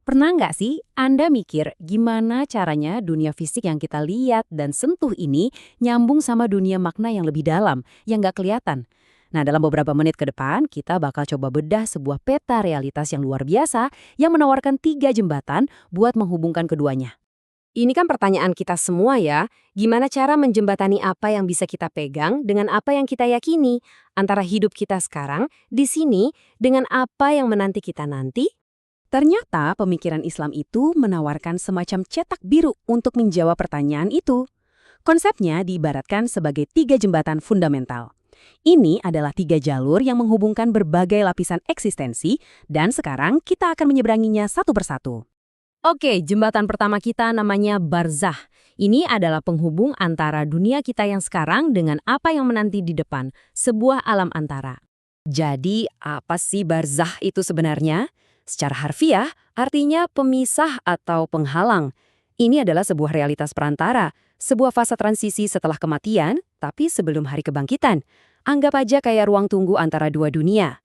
Pernah nggak sih Anda mikir gimana caranya dunia fisik yang kita lihat dan sentuh ini nyambung sama dunia makna yang lebih dalam, yang nggak kelihatan? Nah, dalam beberapa menit ke depan, kita bakal coba bedah sebuah peta realitas yang luar biasa yang menawarkan 3 jembatan buat menghubungkan keduanya. Ini kan pertanyaan kita semua ya, gimana cara menjembatani apa yang bisa kita pegang dengan apa yang kita yakini, antara hidup kita sekarang, di sini, dengan apa yang menanti kita nanti? Ternyata pemikiran Islam itu menawarkan semacam cetak biru untuk menjawab pertanyaan itu. Konsepnya diibaratkan sebagai 3 jembatan fundamental. Ini adalah 3 jalur yang menghubungkan berbagai lapisan eksistensi, dan sekarang kita akan menyeberanginya satu persatu. Oke, jembatan pertama kita namanya barzah. Ini adalah penghubung antara dunia kita yang sekarang dengan apa yang menanti di depan, sebuah alam antara. Jadi, apa sih barzah itu sebenarnya? Secara harfiah, artinya pemisah atau penghalang. Ini adalah sebuah realitas perantara, sebuah fase transisi setelah kematian, tapi sebelum hari kebangkitan. Anggap aja kayak ruang tunggu antara dua dunia.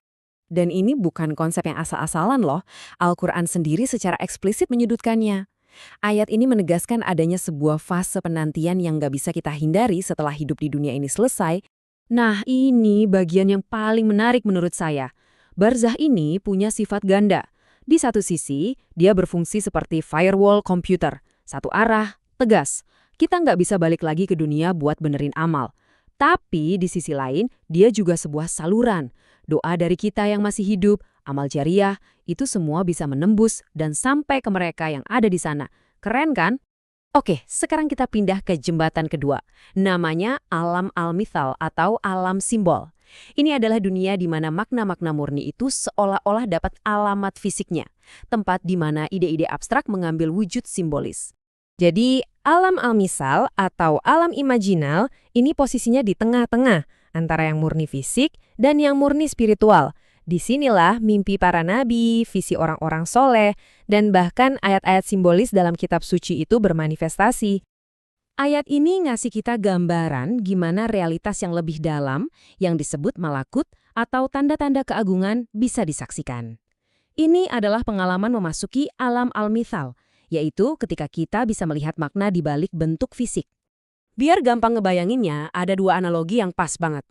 Dan ini bukan konsep yang asal-asalan loh. Al-Quran sendiri secara eksplisit menyudutkannya. Ayat ini menegaskan adanya sebuah fase penantian yang nggak bisa kita hindari setelah hidup di dunia ini selesai. Nah, ini bagian yang paling menarik menurut saya. Barzah ini punya sifat ganda. Di satu sisi, dia berfungsi seperti firewall komputer. Satu arah, tegas. Kita nggak bisa balik lagi ke dunia buat benerin amal. Tapi di sisi lain, dia juga sebuah saluran. Doa dari kita yang masih hidup, amal jariah, itu semua bisa menembus dan sampai ke mereka yang ada di sana. Keren kan? Oke, sekarang kita pindah ke jembatan kedua. Namanya alam al-mithal atau alam simbol. Ini adalah dunia di mana makna-makna murni itu seolah-olah dapat alamat fisiknya. Tempat di mana ide-ide abstrak mengambil wujud simbolis. Jadi, alam al-misal atau alam imajinal ini posisinya di tengah-tengah antara yang murni fisik dan yang murni spiritual. Disinilah mimpi para nabi, visi orang-orang soleh, dan bahkan ayat-ayat simbolis dalam kitab suci itu bermanifestasi. Ayat ini ngasih kita gambaran gimana realitas yang lebih dalam, yang disebut malakut atau tanda-tanda keagungan bisa disaksikan. Ini adalah pengalaman memasuki alam al-mithal, yaitu ketika kita bisa melihat makna di balik bentuk fisik. Biar gampang ngebayanginnya, ada 2 analogi yang pas banget.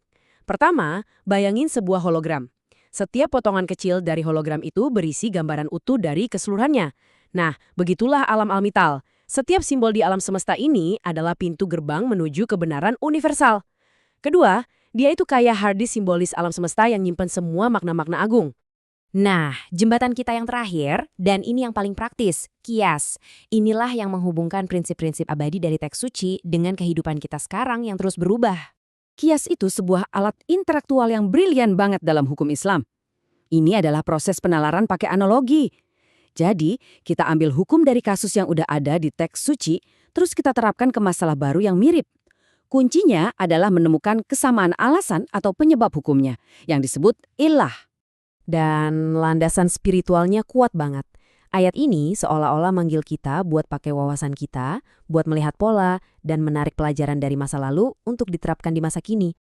Pertama, bayangin sebuah hologram. Setiap potongan kecil dari hologram itu berisi gambaran utuh dari keseluruhannya. Nah, begitulah alam al-mithal. Setiap simbol di alam semesta ini adalah pintu gerbang menuju kebenaran universal. Kedua, dia itu kayak hard disk simbolis alam semesta yang nyimpen semua makna-makna agung. Nah, jembatan kita yang terakhir, dan ini yang paling praktis, kias. Inilah yang menghubungkan prinsip-prinsip abadi dari teks suci dengan kehidupan kita sekarang yang terus berubah. Kias itu sebuah alat intelektual yang brilian banget dalam hukum Islam. Ini adalah proses penalaran pakai analogi. Jadi, kita ambil hukum dari kasus yang udah ada di teks suci, terus kita terapkan ke masalah baru yang mirip. Kuncinya adalah menemukan kesamaan alasan atau penyebab hukumnya, yang disebut illah. Dan landasan spiritualnya kuat banget. Ayat ini seolah-olah manggil kita buat pakai wawasan kita, buat melihat pola, dan menarik pelajaran dari masa lalu untuk diterapkan di masa kini.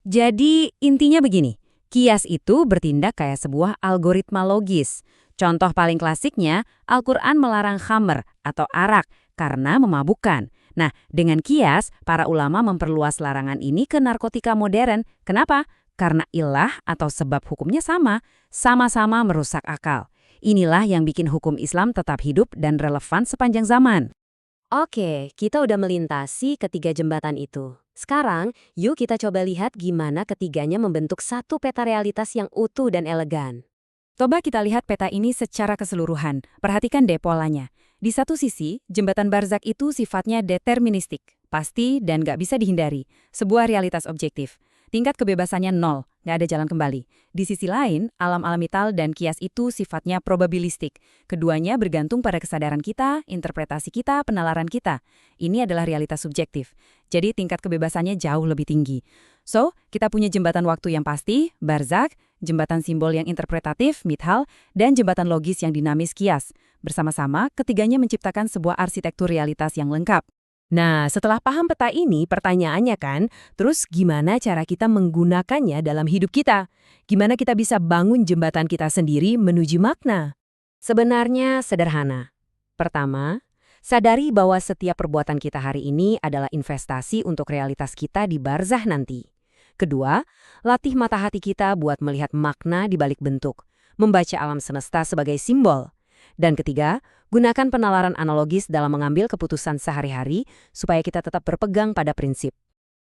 Jadi, intinya begini, kias itu bertindak kayak sebuah algoritma logis. Contoh paling klasiknya, Al-Quran melarang khamr atau arak karena memabukkan. Nah, dengan kias, para ulama memperluas larangan ini ke narkotika modern. Kenapa? Karena ilah atau sebab hukumnya sama-sama merusak akal. Inilah yang bikin hukum Islam tetap hidup dan relevan sepanjang zaman. Oke, kita udah melintasi ketiga jembatan itu. Sekarang, yuk kita coba lihat gimana ketiganya membentuk satu peta realitas yang utuh dan elegan. Coba kita lihat peta ini secara keseluruhan. Perhatikan deh polanya. Di satu sisi, jembatan barzak itu sifatnya deterministik, pasti dan nggak bisa dihindari. Sebuah realitas objektif. Tingkat kebebasannya 0, nggak ada jalan kembali. Di sisi lain, alam al-mithal dan kias itu sifatnya probabilistik. Keduanya bergantung pada kesadaran kita, interpretasi kita, penalaran kita. Ini adalah realitas subjektif. Jadi tingkat kebebasannya jauh lebih tinggi. So, kita punya jembatan waktu yang pasti, barzak, jembatan simbol yang interpretatif, mithal, dan jembatan logis yang dinamis, kias. Bersama-sama, ketiganya menciptakan sebuah arsitektur realitas yang lengkap. Nah, setelah paham peta ini, pertanyaannya kan, terus gimana cara kita menggunakannya dalam hidup kita? Gimana kita bisa bangun jembatan kita sendiri menuju makna? Sebenarnya sederhana. Pertama, sadari bahwa setiap perbuatan kita hari ini adalah investasi untuk realitas kita di barzah nanti. Kedua, latih mata hati kita buat melihat makna di balik bentuk, membaca alam semesta sebagai simbol. Dan ketiga, gunakan penalaran analogis dalam mengambil keputusan sehari-hari supaya kita tetap berpegang pada prinsip.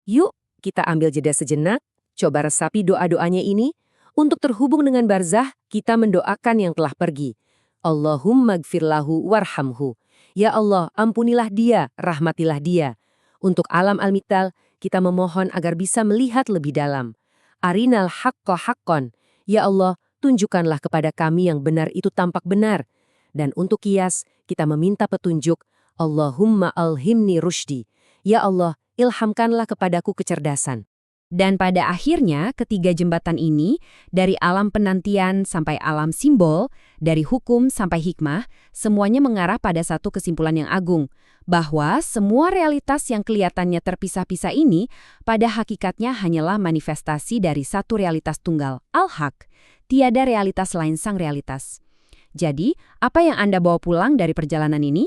Yuk, kita ambil jeda sejenak, coba resapi doa-doanya ini. Untuk terhubung dengan barzah, kita mendoakan yang telah pergi. Allahumma gfirlahu warhamhu. Ya Allah, ampunilah dia, rahmatilah dia. Untuk alam al-mital, kita memohon agar bisa melihat lebih dalam. Arinal haqqa haqqon. Ya Allah, tunjukkanlah kepada kami yang benar itu tampak benar. Dan untuk kias, kita meminta petunjuk. Allahumma alhimni rushdi. Ya Allah, ilhamkanlah kepadaku kecerdasan. Dan pada akhirnya, ketiga jembatan ini, dari alam penantian sampai alam simbol, dari hukum sampai hikmah, semuanya mengarah pada satu kesimpulan yang agung, bahwa semua realitas yang kelihatannya terpisah-pisah ini, pada hakikatnya hanyalah manifestasi dari satu realitas tunggal, Al-Haq. Tiada realitas lain sang realitas. Jadi, apa yang Anda bawa pulang dari perjalanan ini?